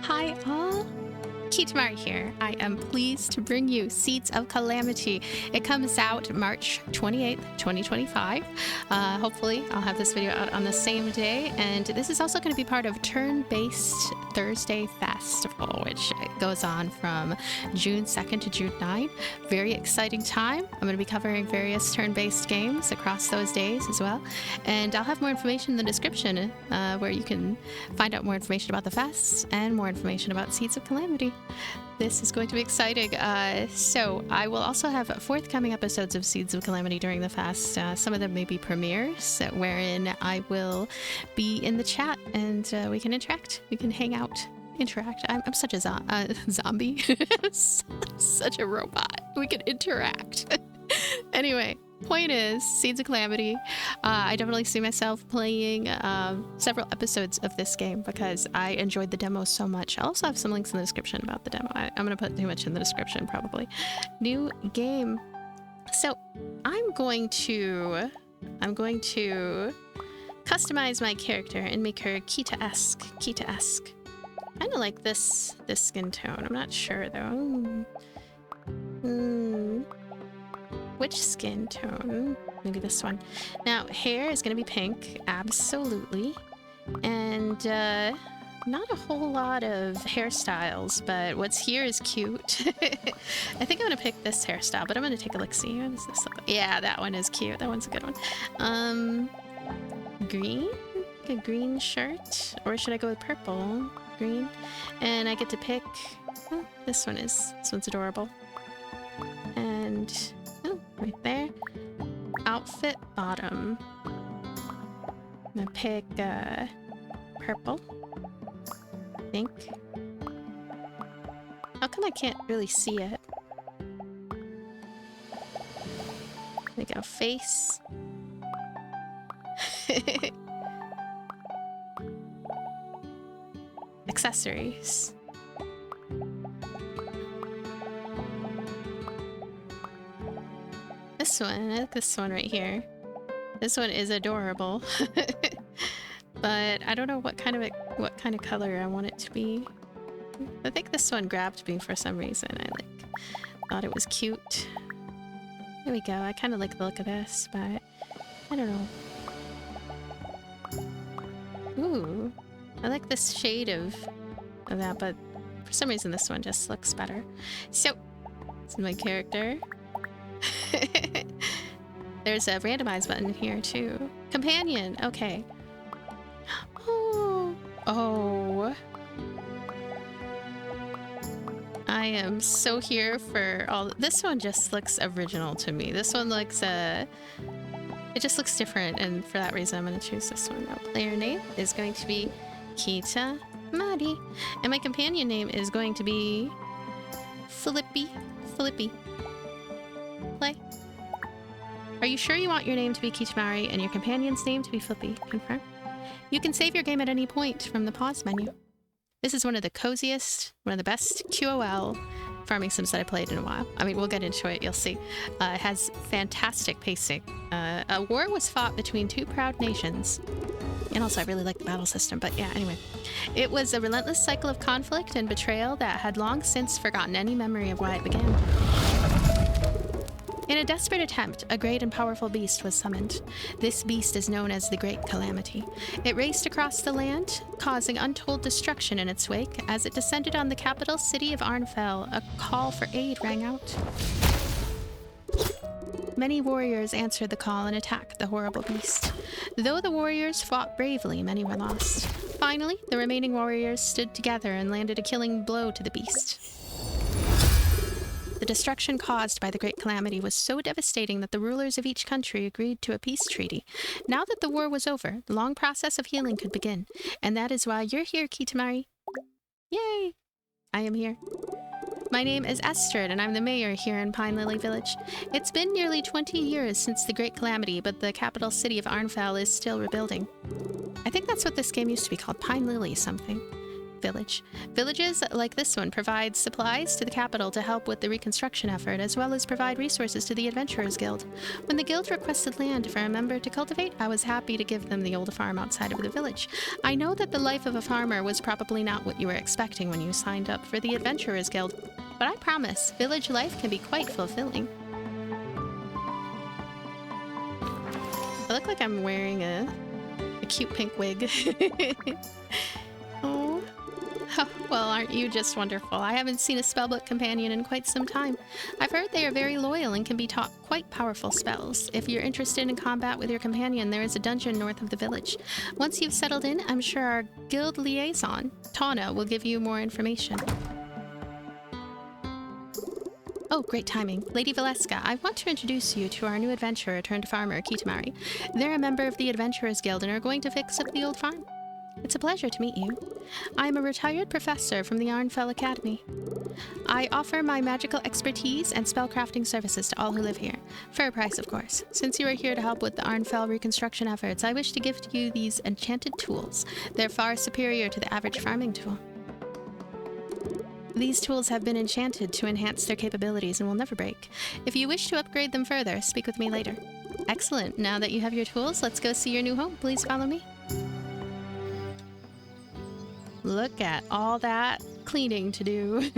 Hi all, Kitamari here. I am pleased to bring you Seeds of Calamity. It comes out March 28th, 2025. Hopefully I'll have this video out on the same day, and this is also going to be part of Turn-Based Thursday Festival, which goes on from June 2nd to June 9th. Very exciting time. I'm going to be covering various turn-based games across those days as well, and I'll have more information in the description where you can find out more information about the fest and more information about Seeds of Calamity. This is going to be exciting. So I will also have forthcoming episodes of Seeds of Calamity during the fest. Some of them may be premieres, wherein I will be in the chat and we can interact. We can hang out, interact. I'm such a zombie. Such a robot. We can interact. Anyway. Point is, Seeds of Calamity. I definitely see myself playing several episodes of this game because I enjoyed the demo so much. I'll also have some links in the description about the demo. I'm going to put too much in the description probably. New game. So I'm going to customize my character and make her Kita-esque. Kita-esque. Kind of like this skin tone. I'm not sure though. Which skin tone? Maybe this one. Now, hair is going to be pink, absolutely. And not a whole lot of hairstyles, but what's here is cute. I think I'm going to pick this hairstyle, but I'm going to take a look-see. What does this look like? Yeah, that one is cute. That one's a good one. Green? Like a green shirt? Or should I go with purple? Green? And I get to pick... Oh, this one's adorable. And... Oh, right there. Outfit bottom. I'm gonna pick purple. I think. How come I can't really see it? There we go. Face. Accessories. This one, I like this one right here. This one is adorable. But I don't know what kind of color I want it to be. I think this one grabbed me for some reason. I thought it was cute. There we go. I kind of like the look of this, but I don't know. Ooh, I like this shade of that, but for some reason this one just looks better. So, this is my character. There's a randomize button here too. Companion, okay. Oh. I am so here for all. This one just looks original to me. This one looks it just looks different, and for that reason I'm going to choose this one. Now, player name is going to be Kitamari, and my companion name is going to be Flippy. Play. Are you sure you want your name to be Kitamari and your companion's name to be Flippy? Confirm. You can save your game at any point from the pause menu. This is one of the coziest, one of the best QOL farming sims that I played in a while. I mean, we'll get into it, you'll see. It has fantastic pacing. A war was fought between two proud nations. And also, I really like the battle system, but yeah, anyway. It was a relentless cycle of conflict and betrayal that had long since forgotten any memory of why it began. In a desperate attempt, a great and powerful beast was summoned. This beast is known as the Great Calamity. It raced across the land, causing untold destruction in its wake. As it descended on the capital city of Arnfell, a call for aid rang out. Many warriors answered the call and attacked the horrible beast. Though the warriors fought bravely, many were lost. Finally, the remaining warriors stood together and landed a killing blow to the beast. The destruction caused by the Great Calamity was so devastating that the rulers of each country agreed to a peace treaty. Now that the war was over, the long process of healing could begin. And that is why you're here, Kitamari. Yay! I am here. My name is Estrid, and I'm the mayor here in Pine Lily Village. It's been nearly 20 years since the Great Calamity, but the capital city of Arnfell is still rebuilding. I think that's what this game used to be called, Pine Lily something. village. Villages like this one provide supplies to the capital to help with the reconstruction effort, as well as provide resources to the Adventurers Guild. When the guild requested land for a member to cultivate, I was happy to give them the old farm outside of the village. I know that the life of a farmer was probably not what you were expecting when you signed up for the Adventurers Guild, but I promise, village life can be quite fulfilling. I look like I'm wearing a cute pink wig. Oh. Well, aren't you just wonderful? I haven't seen a Spellbook Companion in quite some time. I've heard they are very loyal and can be taught quite powerful spells. If you're interested in combat with your companion, there is a dungeon north of the village. Once you've settled in, I'm sure our guild liaison, Tana, will give you more information. Oh, great timing. Lady Valeska, I want to introduce you to our new adventurer turned farmer, Kitamari. They're a member of the Adventurers Guild and are going to fix up the old farm. It's a pleasure to meet you. I'm a retired professor from the Arnfell Academy. I offer my magical expertise and spellcrafting services to all who live here, for a price, of course. Since you are here to help with the Arnfell reconstruction efforts, I wish to gift you these enchanted tools. They're far superior to the average farming tool. These tools have been enchanted to enhance their capabilities and will never break. If you wish to upgrade them further, speak with me later. Excellent. Now that you have your tools, let's go see your new home. Please follow me. Look at all that cleaning to do.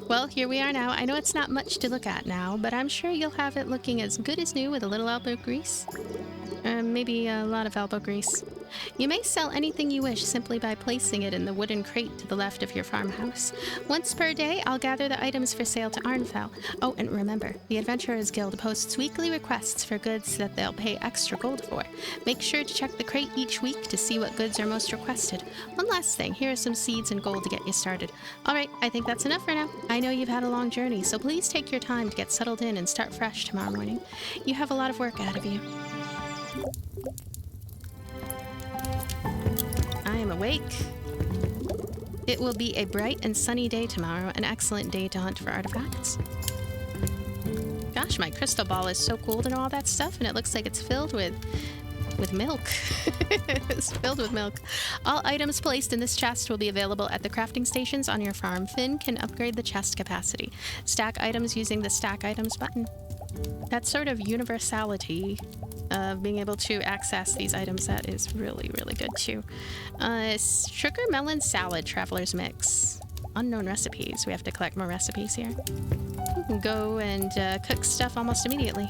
Well, here we are now. I know it's not much to look at now, but I'm sure you'll have it looking as good as new with a little elbow grease. Maybe a lot of elbow grease. You may sell anything you wish simply by placing it in the wooden crate to the left of your farmhouse. Once per day, I'll gather the items for sale to Arnfell. Oh, and remember, the Adventurers Guild posts weekly requests for goods that they'll pay extra gold for. Make sure to check the crate each week to see what goods are most requested. One last thing, here are some seeds and gold to get you started. Alright, I think that's enough for now. I know you've had a long journey, so please take your time to get settled in and start fresh tomorrow morning. You have a lot of work ahead of you. I am awake. It will be a bright and sunny day tomorrow, an excellent day to hunt for artifacts. Gosh, my crystal ball is so cool to know all that stuff, and it looks like it's filled with milk. It's filled with milk. All items placed in this chest will be available at the crafting stations on your farm. Finn can upgrade the chest capacity. Stack items using the Stack Items button. That sort of universality of being able to access these items, that is really, really good too. Sugar melon salad traveler's mix. Unknown recipes. We have to collect more recipes here. You can go and cook stuff almost immediately.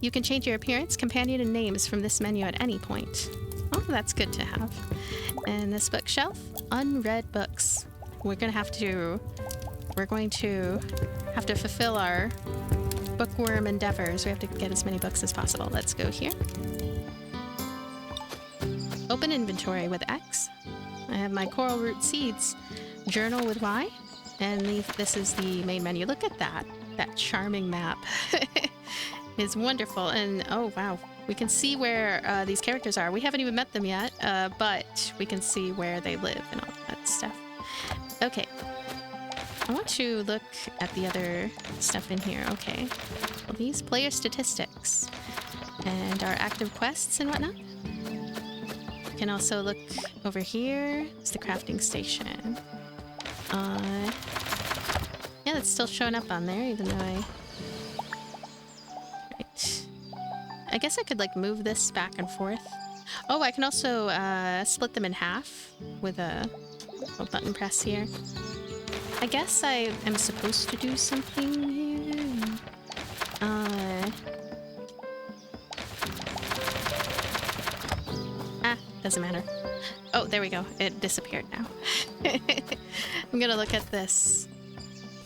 You can change your appearance, companion, and names from this menu at any point. Oh, that's good to have. And this bookshelf, unread books. We're going to have to fulfill our bookworm endeavors. We have to get as many books as possible. Let's go here. Open inventory with X. I have my coral root seeds. Journal with Y. And this is the main menu. Look at that. That charming map. It's wonderful. And oh wow, we can see where these characters are. We haven't even met them yet, but we can see where they live and all that stuff. Okay. I want to look at the other stuff in here. Okay. Well, these player statistics and our active quests and whatnot. You can also look over here. It's the crafting station. Yeah, it's still showing up on there, even though Right. I guess I could, like, move this back and forth. Oh, I can also split them in half with a button press here. I guess I am supposed to do something here. Doesn't matter. Oh, there we go. It disappeared now. I'm gonna look at this.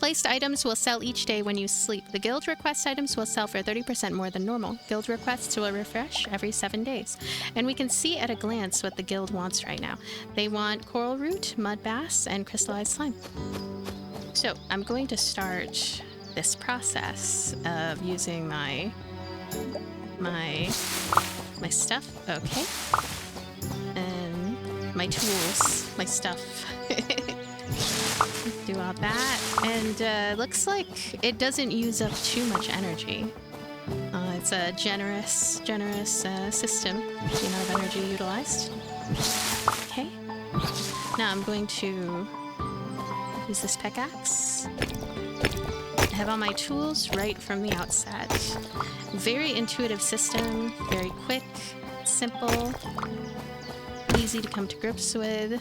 Placed items will sell each day when you sleep. The guild request items will sell for 30% more than normal. Guild requests will refresh every 7 days. And we can see at a glance what the guild wants right now. They want coral root, mud bass, and crystallized slime. So I'm going to start this process of using my stuff. Okay. And my tools, my stuff. Do all that, and looks like it doesn't use up too much energy. It's a generous system, the amount of energy utilized. Now I'm going to use this pickaxe. I have all my tools right from the outset. Very intuitive system, very quick, simple, easy to come to grips with.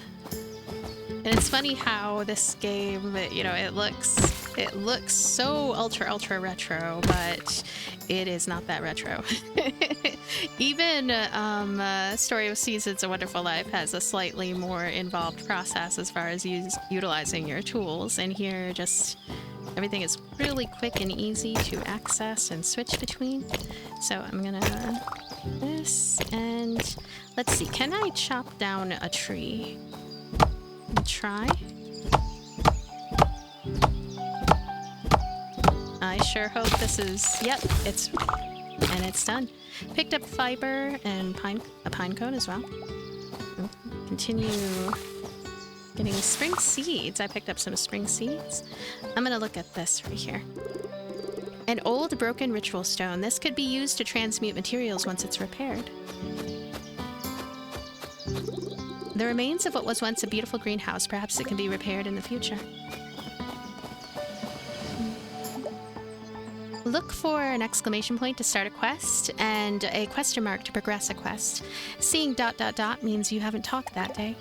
And it's funny how this game, you know, it looks so ultra retro, but it is not that retro. Even Story of Seasons: A Wonderful Life has a slightly more involved process as far as utilizing your tools, and here just everything is really quick and easy to access and switch between. So I'm gonna do this, and let's see, can I chop down a tree? I'll try. I sure hope this is, yep, it's done. Picked up fiber and a pine cone as well. Continue getting spring seeds. I picked up some spring seeds. I'm gonna look at this right here. An old broken ritual stone. This could be used to transmute materials once it's repaired. The remains of what was once a beautiful greenhouse. Perhaps it can be repaired in the future. Look for an exclamation point to start a quest and a question mark to progress a quest. Seeing ... means you haven't talked that day.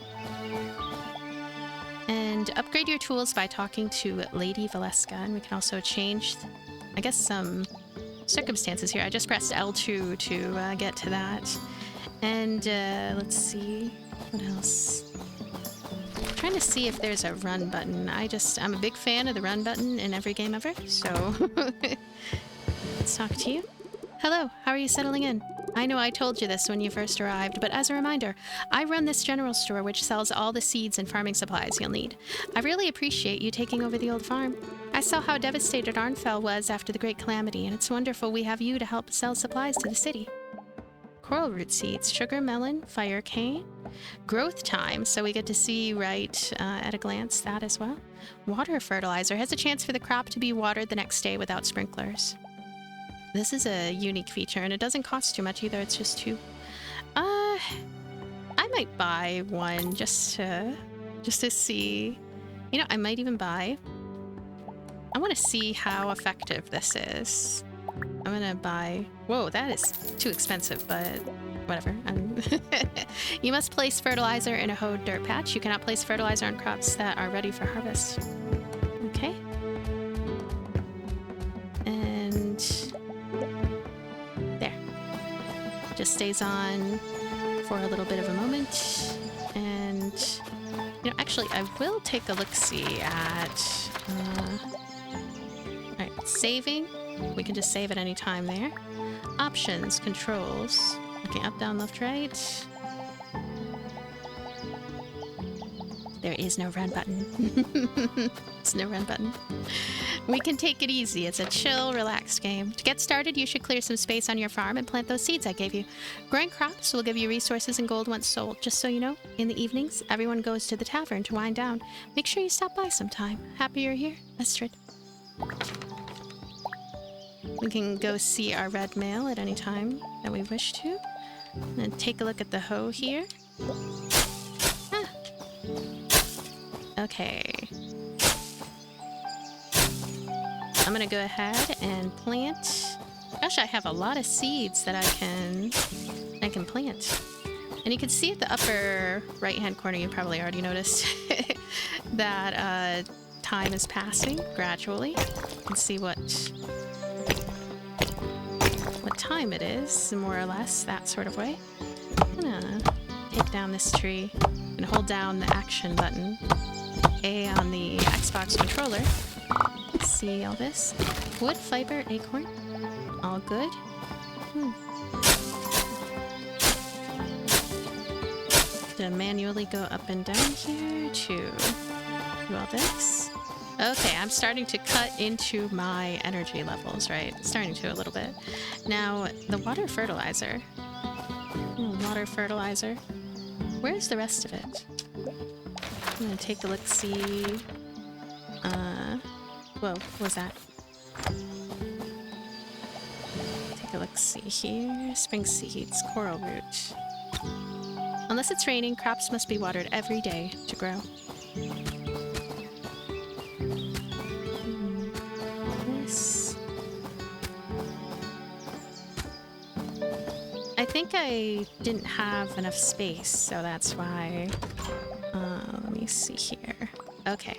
And upgrade your tools by talking to Lady Valeska. And we can also change, I guess, some circumstances here. I just pressed L2 to get to that. And let's see, what else? I'm trying to see if there's a run button. I'm a big fan of the run button in every game ever, so let's talk to you. Hello, how are you settling in? I know I told you this when you first arrived, but as a reminder, I run this general store which sells all the seeds and farming supplies you'll need. I really appreciate you taking over the old farm. I saw how devastated Arnfell was after the Great Calamity, and it's wonderful we have you to help sell supplies to the city. Coral root seeds, sugar melon, fire cane, growth time, so we get to see right at a glance that as well. Water fertilizer has a chance for the crop to be watered the next day without sprinklers. This is a unique feature, and it doesn't cost too much either. It's just 2. I might buy one just to see. You know, I might even buy. I want to see how effective this is. I'm gonna buy. Whoa, that is too expensive, but whatever. You must place fertilizer in a hoed dirt patch. You cannot place fertilizer on crops that are ready for harvest. Okay. And there. Just stays on for a little bit of a moment. And, you know, actually, I will take a look-see at... Alright, saving. We can just save at any time there. Options, controls. Okay, up, down, left, right. There is no run button. There's no run button. We can take it easy. It's a chill, relaxed game. To get started, you should clear some space on your farm and plant those seeds I gave you. Growing crops will give you resources and gold once sold. Just so you know, in the evenings, everyone goes to the tavern to wind down. Make sure you stop by sometime. Happy you're here, Estrid. We can go see our red mail at any time that we wish to. And take a look at the hoe here. Ah. Okay. I'm gonna go ahead and plant. Gosh, I have a lot of seeds that I can plant. And you can see at the upper right-hand corner, you probably already noticed that time is passing gradually. You can see what time it is, more or less, that sort of way. I'm gonna take down this tree and hold down the action button, A on the Xbox controller. See all this? Wood, fiber, acorn, all good. To manually go up and down here to do all this. Okay, I'm starting to cut into my energy levels, right? Starting to a little bit. Now, the water fertilizer. Water fertilizer. Where's the rest of it? I'm gonna take a look-see. Whoa, what was that? Take a look-see here. Spring seeds, coral root. Unless it's raining, crops must be watered every day to grow. This. I think I didn't have enough space, so that's why. Let me see here. Okay.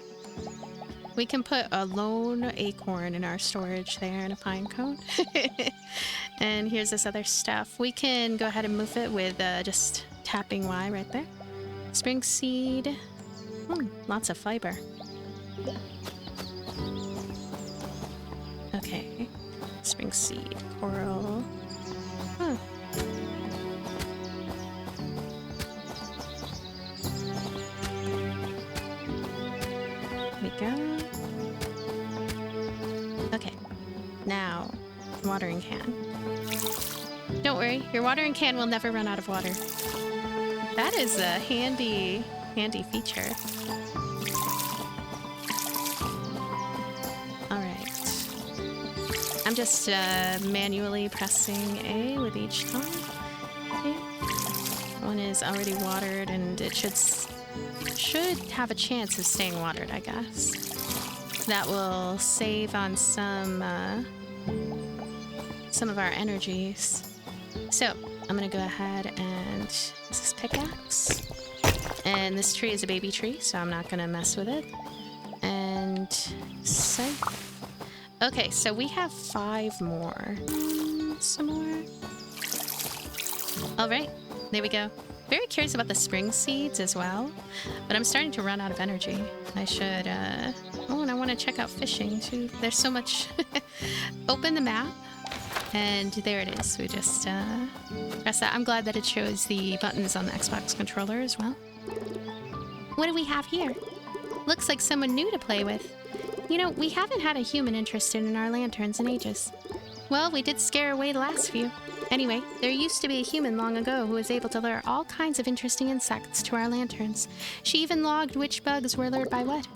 We can put a lone acorn in our storage there and a pine cone. And here's this other stuff. We can go ahead and move it with just tapping Y right there. Spring seed. Lots of fiber. Okay. Spring seed. Coral. Huh. There we go. Okay. Now, watering can. Don't worry, your watering can will never run out of water. That is a handy feature. Alright. I'm just manually pressing A with each thumb. Okay. One is already watered and it should have a chance of staying watered, I guess. That will save on some of our energies. So, I'm gonna go ahead and this is pickaxe. And this tree is a baby tree, so I'm not gonna mess with it. And scythe. Okay, so we have 5 more. Some more. Alright, there we go. Very curious about the spring seeds as well, but I'm starting to run out of energy. I should, oh, and I want to check out fishing too. There's so much. Open the map, and there it is. We just press that. I'm glad that it shows the buttons on the Xbox controller as well. What do we have here? Looks like someone new to play with. You know, we haven't had a human interested in our lanterns in ages. Well, we did scare away the last few. Anyway, there used to be a human long ago who was able to lure all kinds of interesting insects to our lanterns. She even logged which bugs were lured by what.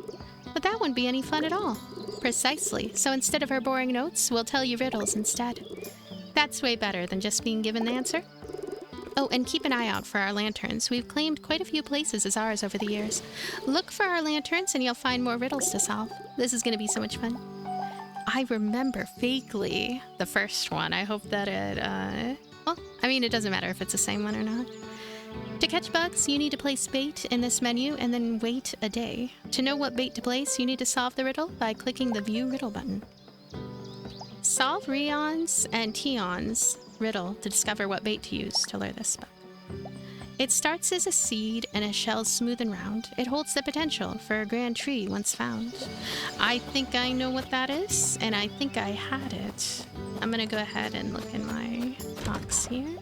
But that wouldn't be any fun at all. Precisely. So instead of her boring notes, we'll tell you riddles instead. That's way better than just being given the answer. Oh, and keep an eye out for our lanterns. We've claimed quite a few places as ours over the years. Look for our lanterns and you'll find more riddles to solve. This is going to be so much fun. I remember vaguely the first one. I hope that it, well, I mean, it doesn't matter if it's the same one or not. To catch bugs, you need to place bait in this menu and then wait a day. To know what bait to place, you need to solve the riddle by clicking the View Riddle button. Solve Rion's and Tion's riddle to discover what bait to use to lure this bug. It starts as a seed and a shell smooth and round. It holds the potential for a grand tree once found. I think I know what that is, and I think I had it. I'm gonna go ahead and look in my box here.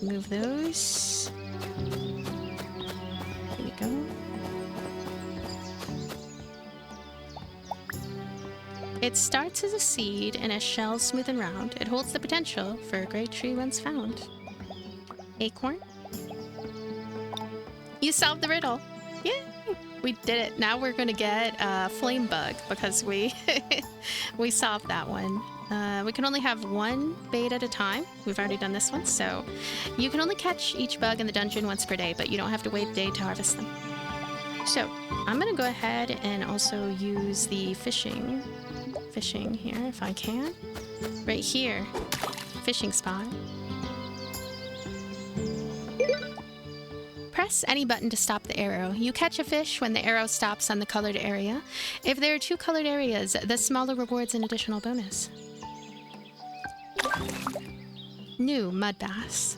Move those. Here we go. It starts as a seed and a shell smooth and round. It holds the potential for a great tree once found. Acorn. You solved the riddle. Yay! We did it. Now we're gonna get a flame bug because we we solved that one. We can only have 1 bait at a time. We've already done this one, so you can only catch each bug in the dungeon once per day, but you don't have to wait a day to harvest them. So I'm gonna go ahead and also use the fishing here if I can. Right here, fishing spot. Press any button to stop the arrow. You catch a fish when the arrow stops on the colored area. If there are 2 colored areas, the smaller rewards an additional bonus. New mud bass.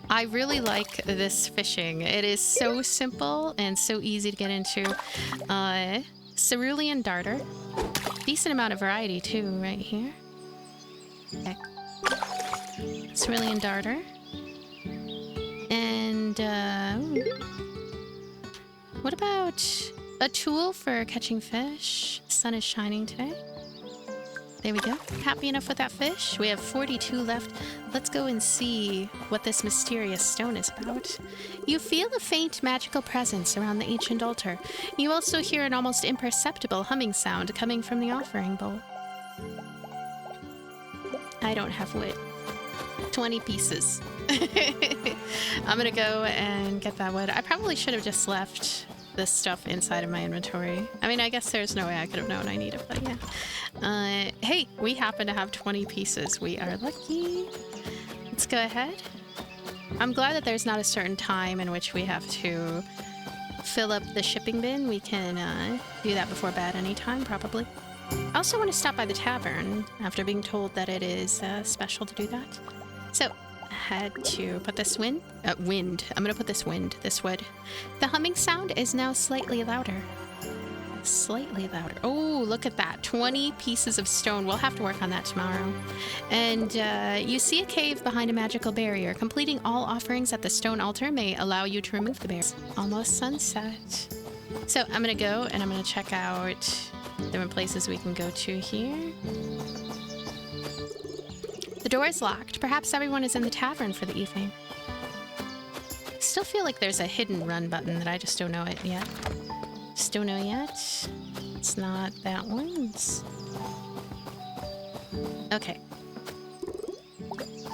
I really like this fishing. It is so simple and so easy to get into. Cerulean darter. Decent amount of variety too, right here. Okay. Cerulean darter. And, what about a tool for catching fish? The sun is shining today. There we go. Happy enough with that fish? We have 42 left. Let's go and see what this mysterious stone is about. You feel a faint magical presence around the ancient altar. You also hear an almost imperceptible humming sound coming from the offering bowl. I don't have wood. 20 pieces. I'm gonna go and get that wood. I probably should have just left this stuff inside of my inventory. I mean, I guess there's no way I could have known I need it, but yeah. Hey, we happen to have 20 pieces. We are lucky. Let's go ahead. I'm glad that there's not a certain time in which we have to fill up the shipping bin. We can do that before bed anytime, probably. I also want to stop by the tavern after being told that it is special to do that. So, I had to put this wind. I'm going to put this wood. The humming sound is now slightly louder. Slightly louder. Oh, look at that. 20 pieces of stone. We'll have to work on that tomorrow. And you see a cave behind a magical barrier. Completing all offerings at the stone altar may allow you to remove the barrier. Almost sunset. So I'm going to go and I'm going to check out different places we can go to here. The door is locked. Perhaps everyone is in the tavern for the evening. Still feel like there's a hidden run button that I just don't know it yet. Just don't know yet. It's not that one. Okay.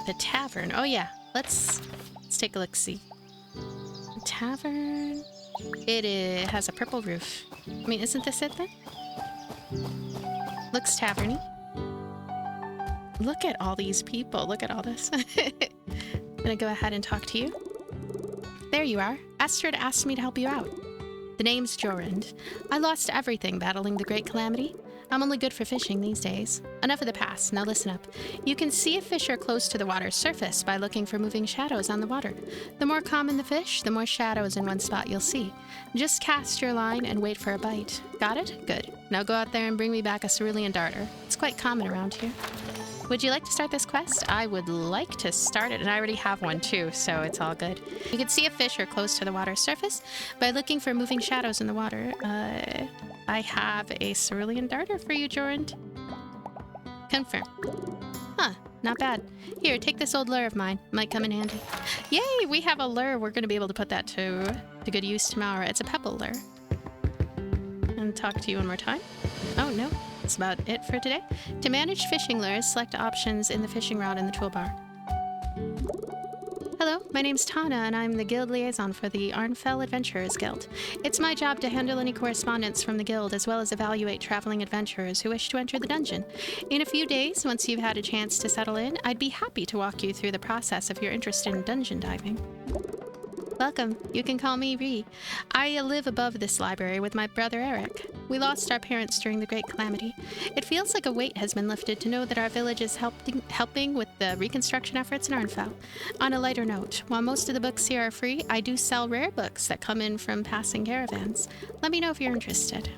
The tavern. Oh yeah. Let's take a look. See. The tavern. It has a purple roof. I mean, isn't this it then? Looks taverny. Look at all these people. Look at all this. I'm gonna go ahead and talk to you. There you are. Estrid asked me to help you out. The name's Jorund. I lost everything battling the Great Calamity. I'm only good for fishing these days. Enough of the past, now listen up. You can see if fish are close to the water's surface by looking for moving shadows on the water. The more common the fish, the more shadows in one spot you'll see. Just cast your line and wait for a bite. Got it? Good. Now go out there and bring me back a cerulean darter. It's quite common around here. Would you like to start this quest? I would like to start it, and I already have one too, so it's all good. You can see if fish are close to the water's surface by looking for moving shadows in the water. I have a cerulean darter for you, Jorund. Confirm. Huh, not bad. Here, take this old lure of mine. Might come in handy. Yay, we have a lure. We're going to be able to put that to good use tomorrow. It's a pebble lure. And talk to you one more time. Oh, no. That's about it for today. To manage fishing lures, select options in the fishing rod in the toolbar. Hello, my name's Tana, and I'm the guild liaison for the Arnfell Adventurers Guild. It's my job to handle any correspondence from the guild, as well as evaluate traveling adventurers who wish to enter the dungeon. In a few days, once you've had a chance to settle in, I'd be happy to walk you through the process if you're interested in dungeon diving. Welcome. You can call me Ree. I live above this library with my brother Eric. We lost our parents during the Great Calamity. It feels like a weight has been lifted to know that our village is helping with the reconstruction efforts in Arnfell. On a lighter note, while most of the books here are free, I do sell rare books that come in from passing caravans. Let me know if you're interested.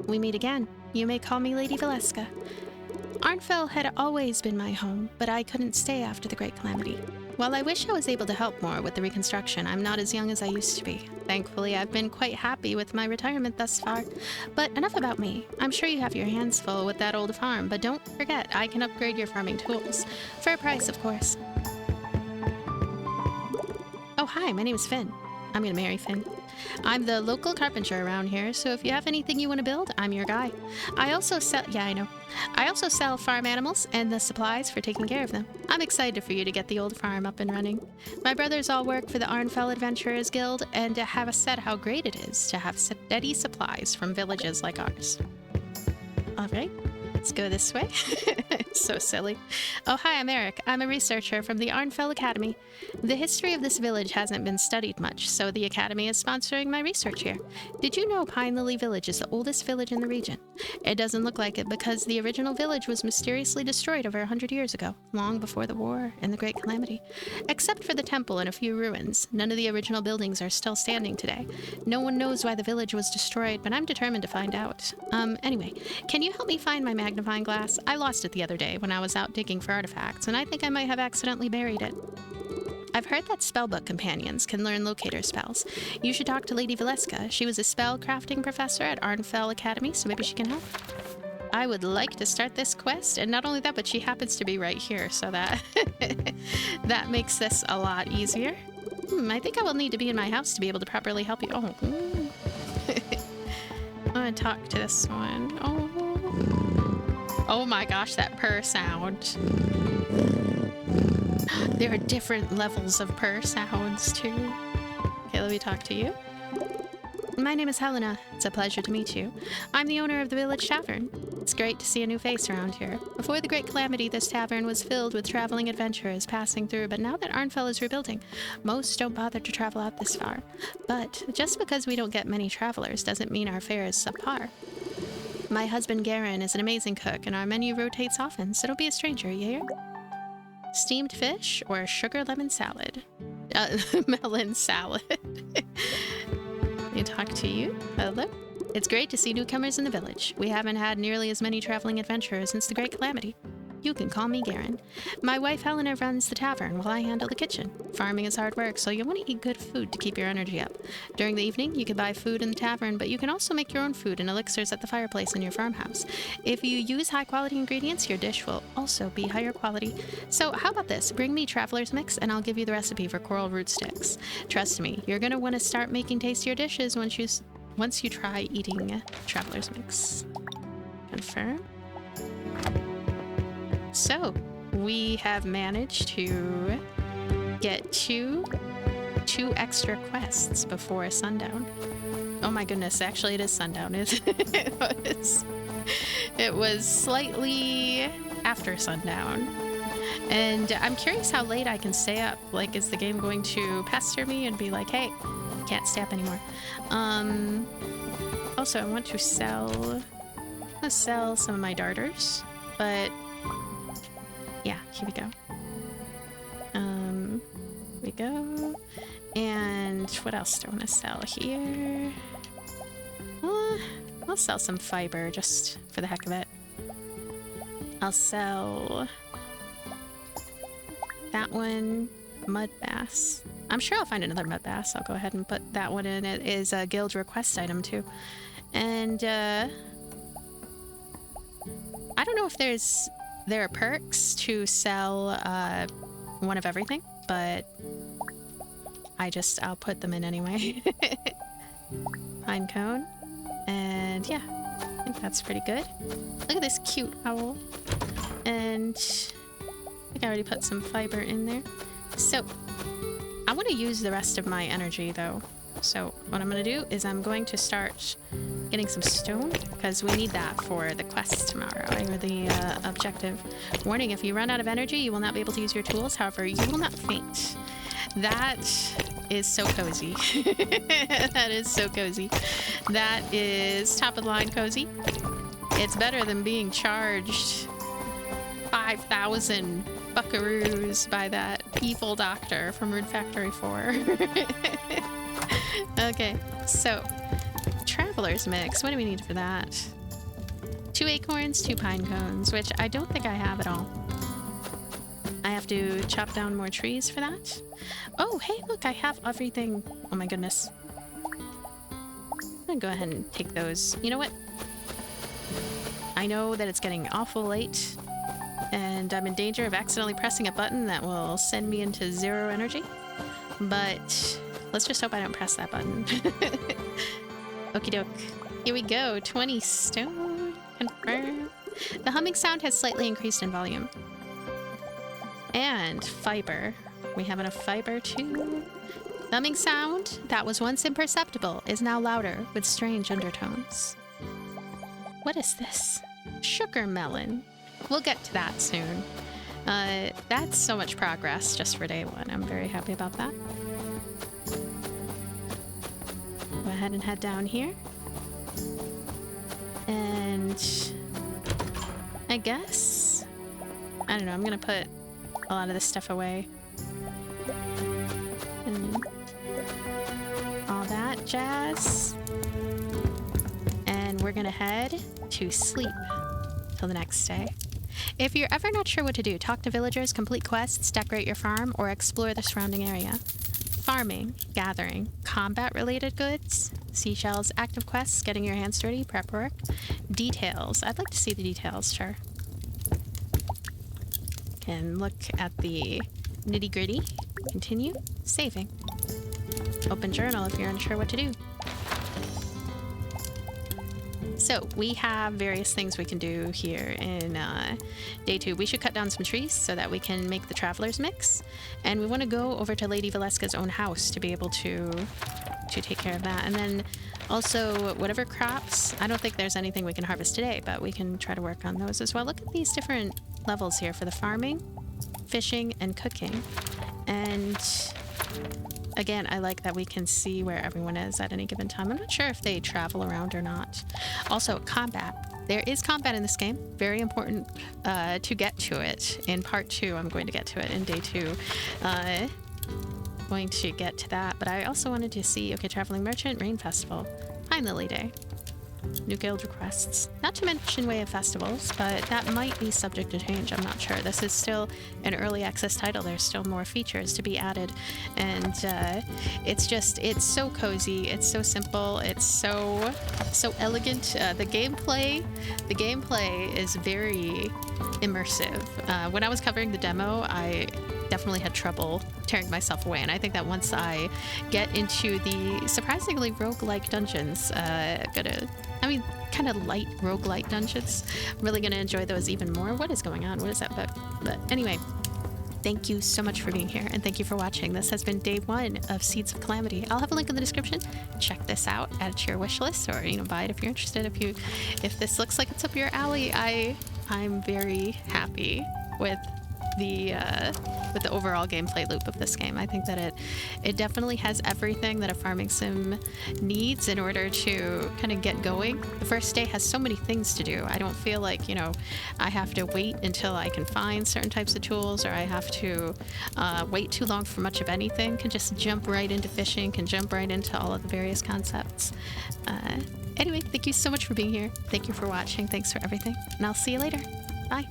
We meet again. You may call me Lady Valeska. Arnfell had always been my home, but I couldn't stay after the Great Calamity. While I wish I was able to help more with the reconstruction, I'm not as young as I used to be. Thankfully, I've been quite happy with my retirement thus far. But enough about me. I'm sure you have your hands full with that old farm, but don't forget, I can upgrade your farming tools. For a price, of course. Oh, hi, my name is Finn. I'm gonna marry Finn. I'm the local carpenter around here, so if you have anything you want to build, I'm your guy. I also sell... Yeah, I know. I also sell farm animals and the supplies for taking care of them. I'm excited for you to get the old farm up and running. My brothers all work for the Arnfell Adventurers Guild and have said how great it is to have steady supplies from villages like ours. All right, let's go this way. So silly. Oh, hi, I'm Eric. I'm a researcher from the Arnfell Academy. The history of this village hasn't been studied much, so the Academy is sponsoring my research here. Did you know Pine Lily Village is the oldest village in the region? It doesn't look like it because the original village was mysteriously destroyed over 100 years ago, long before the war and the Great Calamity. Except for the temple and a few ruins, none of the original buildings are still standing today. No one knows why the village was destroyed, but I'm determined to find out. Anyway, can you help me find my magnifying glass? I lost it the other day when I was out digging for artifacts, and I think I might have accidentally buried it. I've heard that Spellbook Companions can learn locator spells. You should talk to Lady Valeska. She was a spell crafting professor at Arnfell Academy, so maybe she can help. I would like to start this quest, and not only that, but she happens to be right here, so that that makes this a lot easier. I think I will need to be in my house to be able to properly help you. Oh, I'm gonna talk to this one. Oh my gosh, that purr sound. There are different levels of purr sounds, too. Okay, let me talk to you. My name is Helena. It's a pleasure to meet you. I'm the owner of the Village Tavern. It's great to see a new face around here. Before the Great Calamity, this tavern was filled with traveling adventurers passing through, but now that Arnfell is rebuilding, most don't bother to travel out this far. But just because we don't get many travelers doesn't mean our fare is subpar. My husband Garen is an amazing cook, and our menu rotates often, so don't be a stranger, you hear? Steamed fish or sugar lemon salad? Melon salad. Let me talk to you. Hello? It's great to see newcomers in the village. We haven't had nearly as many traveling adventurers since the Great Calamity. You can call me Garen. My wife Helena runs the tavern while I handle the kitchen. Farming is hard work, so you'll want to eat good food to keep your energy up. During the evening, you can buy food in the tavern, but you can also make your own food and elixirs at the fireplace in your farmhouse. If you use high-quality ingredients, your dish will also be higher quality. So how about this? Bring me Traveler's Mix, and I'll give you the recipe for coral root sticks. Trust me, you're going to want to start making tastier dishes once you try eating Traveler's Mix. Confirm. So, we have managed to get two extra quests before sundown. Oh my goodness, actually it is sundown. It was slightly after sundown. And I'm curious how late I can stay up. Like, is the game going to pester me and be like, hey, you can't stay up anymore? Also, I want to sell some of my darters, but yeah, here we go. Here we go. And what else do I want to sell here? I'll sell some fiber just for the heck of it. I'll sell that one, mud bass. I'm sure I'll find another mud bass. I'll go ahead and put that one in. It is a guild request item too. And I don't know if there are perks to sell one of everything, but I'll put them in anyway. Pine cone. And yeah, I think that's pretty good. Look at this cute owl. And I think I already put some fiber in there. So I want to use the rest of my energy though. So what I'm going to do is I'm going to start getting some stone, because we need that for the quest tomorrow, or the objective. Warning, if you run out of energy, you will not be able to use your tools. However, you will not faint. That is so cozy. That is so cozy. That is top of the line cozy. It's better than being charged 5,000 buckaroos by that evil doctor from Rune Factory 4. Okay, so Traveler's Mix. What do we need for that? 2 acorns, 2 pine cones, which I don't think I have at all. I have to chop down more trees for that. Oh, hey, look, I have everything. Oh my goodness. I'm gonna go ahead and take those. You know what? I know that it's getting awful late, and I'm in danger of accidentally pressing a button that will send me into 0 energy. But let's just hope I don't press that button. Okie doke. Here we go. 20 stone. Confirm. The humming sound has slightly increased in volume. And fiber. We have enough fiber too. The humming sound that was once imperceptible is now louder with strange undertones. What is this? Sugar melon. We'll get to that soon. That's so much progress just for day 1. I'm very happy about that. Go ahead and head down here. And I guess, I don't know, I'm gonna put a lot of this stuff away. And all that jazz. And we're gonna head to sleep till the next day. If you're ever not sure what to do, talk to villagers, complete quests, decorate your farm, or explore the surrounding area. Farming, gathering, combat-related goods, seashells, active quests, getting your hands dirty, prep work, details. I'd like to see the details, sure. Can look at the nitty-gritty. Continue. Saving. Open journal if you're unsure what to do. So we have various things we can do here in day 2. We should cut down some trees so that we can make the traveler's mix. And we want to go over to Lady Valeska's own house to be able to take care of that. And then also whatever crops, I don't think there's anything we can harvest today, but we can try to work on those as well. Look at these different levels here for the farming, fishing, and cooking. And again, I like that we can see where everyone is at any given time. I'm not sure if they travel around or not. Also, combat. There is combat in this game. Very important to get to it. In part 2, I'm going to get to it in day 2. Going to get to that. But I also wanted to see, okay, Traveling Merchant, Rain Festival, Pine Lily Day. New guild requests. Not to mention Way of Festivals, but that might be subject to change. I'm not sure. This is still an early access title. There's still more features to be added. And it's so cozy. It's so simple. It's so elegant. The gameplay is very immersive. When I was covering the demo, I definitely had trouble tearing myself away, and I think that once I get into the surprisingly roguelike dungeons, kind of light roguelite dungeons, I'm really gonna enjoy those even more. What is going on? What is that bug? But anyway, thank you so much for being here, and thank you for watching. This has been day 1 of Seeds of Calamity. I'll have a link in the description. Check this out, add it to your wish list, or buy it if you're interested. If this looks like it's up your alley, I'm very happy with the overall gameplay loop of this game. I think that it definitely has everything that a farming sim needs in order to kind of get going. The first day has so many things to do. I don't feel like, I have to wait until I can find certain types of tools, or I have to wait too long for much of anything. Can just jump right into fishing, can jump right into all of the various concepts. Anyway, thank you so much for being here. Thank you for watching. Thanks for everything. And I'll see you later. Bye.